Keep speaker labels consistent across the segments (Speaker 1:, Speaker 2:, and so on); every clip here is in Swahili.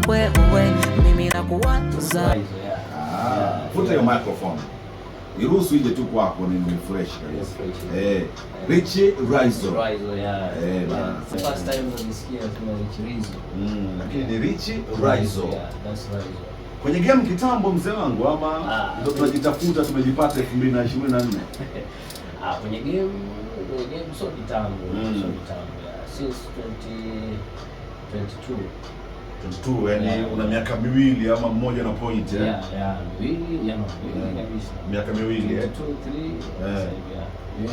Speaker 1: wewe, mimi nakuwaza.
Speaker 2: Futa hiyo microphone. Iruhusu ije tu kwako ni refresh kabisa. Richie Rizzo.
Speaker 3: First time nilisikia kama Richie Rizzo.
Speaker 2: Lakini ni Richie Rizzo.
Speaker 3: That's Rizzo.
Speaker 2: Kwenye game kitambo mzee wangu ama ndio tunajitafuta tumejipata 2024.
Speaker 3: Kwenye game so kitambo. Since 2022.
Speaker 2: Yani una miaka miwili ama mmoja na point
Speaker 3: miwili kabisa.
Speaker 2: Miaka miwili
Speaker 3: 2,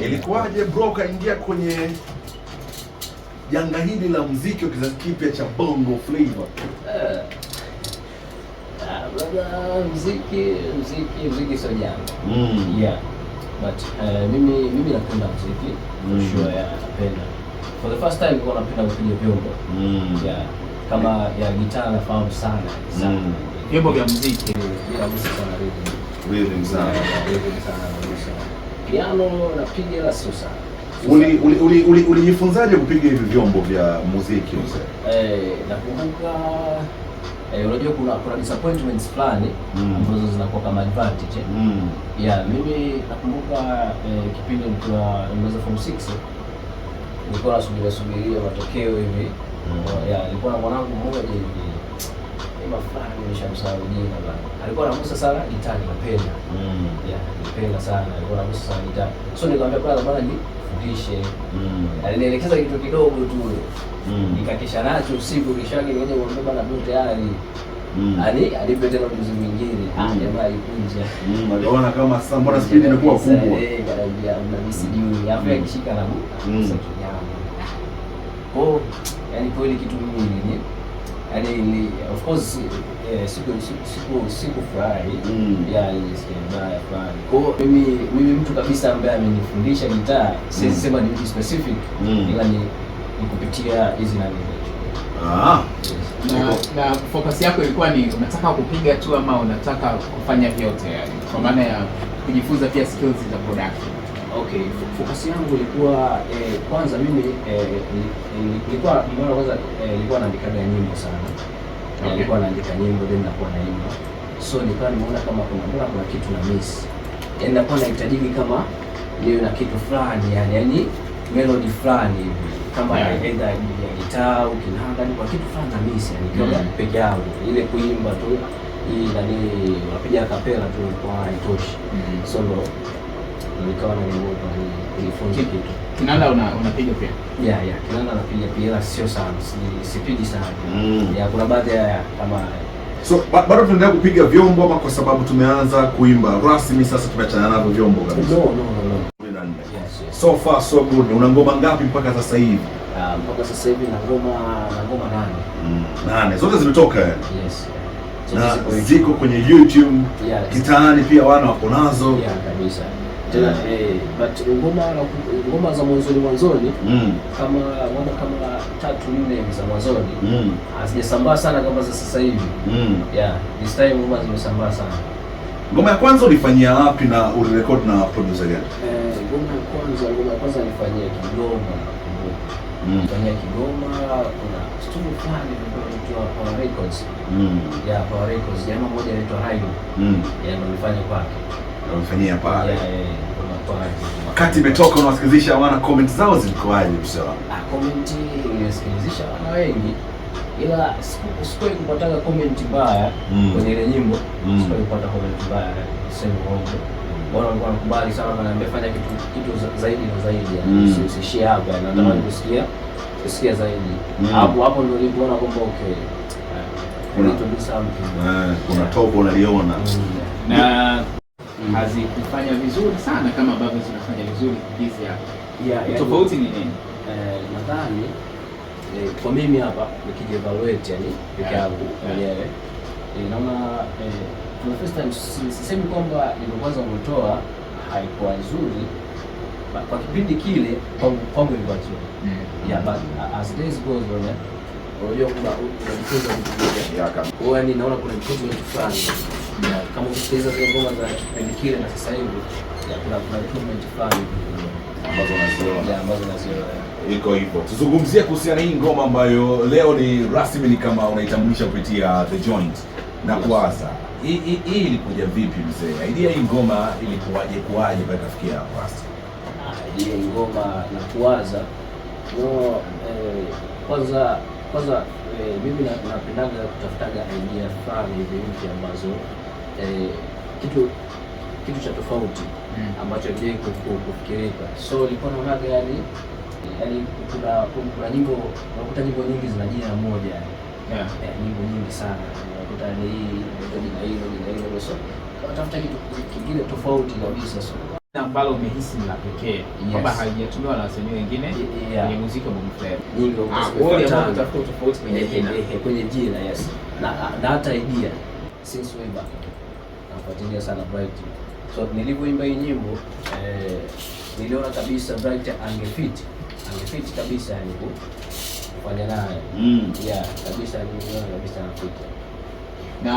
Speaker 3: 3.
Speaker 2: Ilikuwaje bro kaingia kwenye janga hili la muziki wa kizazi kipya cha Bongo Flava?
Speaker 3: Brother, muziki sio janga. But mimi napenda muziki for sure, napenda. For the first time nilikuwa napenda kupiga vyombo. Kama ya gitaa nafahamu sana.
Speaker 4: Vyombo vya muziki.
Speaker 3: Muziki sana
Speaker 2: Rhythm sana.
Speaker 3: Piano napiga la sio sana.
Speaker 2: Ulijifunzaje kupiga hivi vyombo vya muziki mzee?
Speaker 3: Nakumbuka unajua kuna disappointments fulani ambazo zinakuwa kama advantage. Mimi nakumbuka kipindi nikiwa form 6 nilikuwa nasubiria matokeo hivi. Nilikuwa na mwanangu mmoja hivi. Fulani nimeshamsahau jina bana. Alikuwa anagusa sana gitaa, napenda. Napenda sana. Alikuwa anagusa sana gitaa. So nikamwambia bwana nifundishe. Alinielekeza kitu kidogo tu. Nikakesha nacho usiku kishaki ngoja muombe bana ndio tayari. Alipe tena mjuzi mwingine. Jamaa alikunja.
Speaker 2: Aliona kama sasa mbona speed imekuwa kubwa.
Speaker 3: Karibia mnabisi juu. Hapo akishika na sasa kinyama. Yani kweli kitu mimi yani of course siku furahi nilisikia mbaya fulani. Kwa mimi mtu kabisa ambaye amenifundisha gitaa siwezi sema ni specific ila ni kupitia hizi
Speaker 4: na focus yako ilikuwa ni unataka kupiga tu ama unataka kufanya vyote, yani kwa maana ya kujifunza pia skills za production?
Speaker 3: Okay, focus yangu ilikuwa kwanza mimi nilikuwa naandika nyimbo sana. Nilikuwa naandika nyimbo then nakuwa naimba. So nilikuwa nimeona kama kuna kitu na miss. Yaani nakuwa nahitaji kama niwe na kitu fulani yani melody fulani hivi kama either ya gitaa au kinanda, ni kwa kitu fulani na miss yani kwa peke yangu. Ile kuimba tu unapiga kapela tu kwa haitoshi. So nikawa na nimeomba nijifunze kitu.
Speaker 4: Kinanda unapiga pia?
Speaker 3: Kinanda napiga pia, sio sana. Sipigi sana. Kuna baadhi ya kama
Speaker 2: so bado tunaendelea kupiga vyombo ama kwa sababu tumeanza kuimba rasmi sasa tumeachana navyo vyombo kabisa?
Speaker 3: No.
Speaker 2: So far so good. Una ngoma ngapi mpaka sasa hivi?
Speaker 3: Mpaka sasa hivi na ngoma
Speaker 2: 8. Zote zimetoka yani?
Speaker 3: Yes.
Speaker 2: Na ziko kwenye YouTube. Gitaani pia wana wako nazo.
Speaker 3: Kabisa. Tena but ngoma za mwanzoni kama 3-4 za mwanzoni hazijasambaa sana kama za sasa hivi. This time ngoma zimesambaa sana.
Speaker 2: Ngoma ya kwanza ulifanyia wapi na ulirecord na producer gani?
Speaker 3: Ngoma ya kwanza nilifanyia Kigoma. Kuna studio fulani inaitwa Power Records. Power Records. Jamaa mmoja anaitwa Rayo. Nilifanya kwake.
Speaker 2: Unafanyia pale. Wakati imetoka unawasikilizisha wana comment zao zilikoaje msela?
Speaker 3: Comment nilisikilizisha wana wengi. Ila sikuwahi kupata comment mbaya kwenye ile nyimbo. Sikuwahi kupata comment mbaya sema hongo. Bora walikuwa wanakubali sana, wananiambia fanya kitu zaidi na zaidi yani. Usishie hapo, natamani kusikia zaidi. Hapo ndio nilipoona kwamba okay.
Speaker 2: Kuna tobo unaliona.
Speaker 4: Na hazikufanya vizuri sana kama ambavyo zinafanya vizuri hizi hapa. Tofauti ni nini?
Speaker 3: Nadhani kwa mimi hapa nikija evaluate yani peke yangu mwenyewe naona for the first time sisemi kwamba ile kwanza umetoa haikuwa nzuri kwa kipindi kile kwangu ilikuwa nzuri. But as days goes on unajua kuna unajifunza vitu vingi. Kwa hiyo naona kuna improvement fulani. Kama ukisikiliza zile ngoma za kipindi kile na sasa hivi kuna improvement fulani.
Speaker 2: ambazo unaziona.
Speaker 3: Yeah, ambazo unaziona.
Speaker 2: Iko hivyo. Tuzungumzie kuhusiana hii ngoma ambayo leo ni rasmi, ni kama unaitambulisha kupitia The Joint na Kuwaza. Hii ilikuja vipi mzee? Idea hii ngoma ilikuwaje mpaka kufikia hapa sasa?
Speaker 3: Idea hii ngoma na Kuwaza. Kwanza mimi napendaga kutafutaga idea fulani hivi mpya ambazo kitu cha tofauti ambacho kile kufikirika. So nilikuwa naonaga yani kuna nyimbo, unakuta nyimbo nyingi zina jina moja.
Speaker 4: Yeah.
Speaker 3: Nyimbo nyingi sana. Unakuta ni hii jina hilo. So tafuta kitu kingine tofauti kabisa. So
Speaker 4: ambalo umehisi ni la pekee kwamba haijatumiwa na wasanii wengine kwenye muziki wa Bongo Flava. Ndio tafuta tofauti
Speaker 3: kwenye jina. Yes. Na hata idea since way back nafuatilia sana Bright. So nilipoimba hii nyimbo niliona kabisa Bright angefit kabisa yani kufanya naye. Yeah, kabisa niliona kabisa anafit.
Speaker 4: Na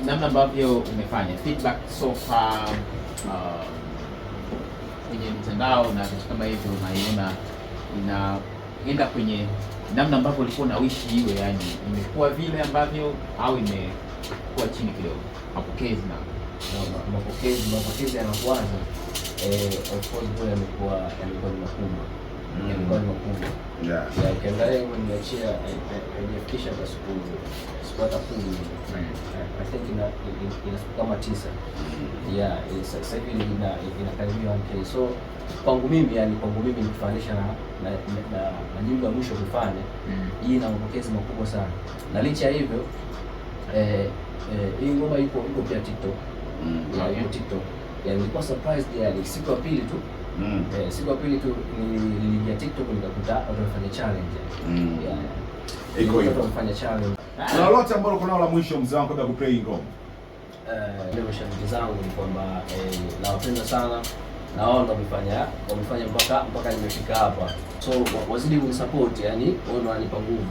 Speaker 4: namna ambavyo umefanya feedback so far kwenye mtandao na vitu kama hivyo, unaiona inaenda kwenye namna ambavyo ulikuwa na wish iwe, yani imekuwa vile ambavyo au imekuwa chini kidogo mapokezi na mapokezi yanakuanza of course ndio yamekuwa ni makubwa. Yeah. Ukiangalia hiyo niachia haijafikisha hata siku hata 10. I think ina kama 9. Yeah, sasa hivi inakaribia 1K. So kwangu mimi nikifanisha na nyimbo ya mwisho kufanya hii ina mapokezi makubwa sana. Na licha ya hivyo hii ngoma iko pia TikTok. Iko TikTok. Yani nilikuwa surprised yani siku ya pili tu. Siku ya pili tu niliingia TikTok nikakuta watu wanafanya challenge.
Speaker 2: Iko hivyo.
Speaker 3: Wanafanya challenge.
Speaker 2: Na lolote ambalo kuna la mwisho mzee wangu kabla ya kuplay ngoma.
Speaker 3: Ndio mashabiki zangu ni kwamba nawapenda sana na wao ndio wamefanya mpaka nimefika hapa. So wazidi kunisupport yani wao wanipa nguvu.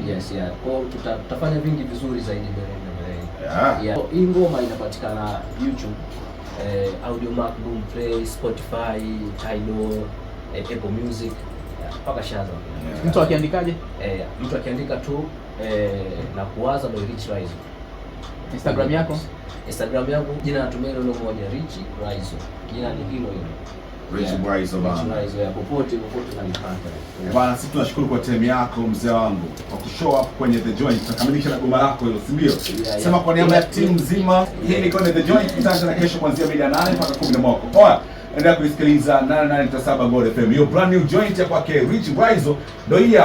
Speaker 3: Yes, yeah. Kwa tutafanya vingi vizuri zaidi mbele. Yeah. Hii ngoma inapatikana YouTube, Audiomack, Boomplay, Spotify, Tidal, Apple Music, mpaka Shazam.
Speaker 4: Mtu akiandikaje?
Speaker 3: Mtu akiandika tu na Kuwaza by Rich Raizo.
Speaker 4: Instagram yako?
Speaker 3: Instagram yangu jina natumia hilo moja, Rich Raizo. Jina ni hilo.
Speaker 2: Rich Raizo bana.
Speaker 3: Rich Raizo ya popote unanipata.
Speaker 2: Bana, sisi tunashukuru kwa time yako mzee wangu kwa kushow up kwenye The Joint. Tutakamilisha na goma lako hilo, si ndio? Sema kwa niaba ya timu nzima, hii ni kwenye The Joint, tutaanza na kesho kuanzia mida 8 mpaka 10 mwako. Poa. Endelea kusikiliza 88.7 Gold FM. Hiyo brand new joint ya kwake Rich Raizo ndio hii.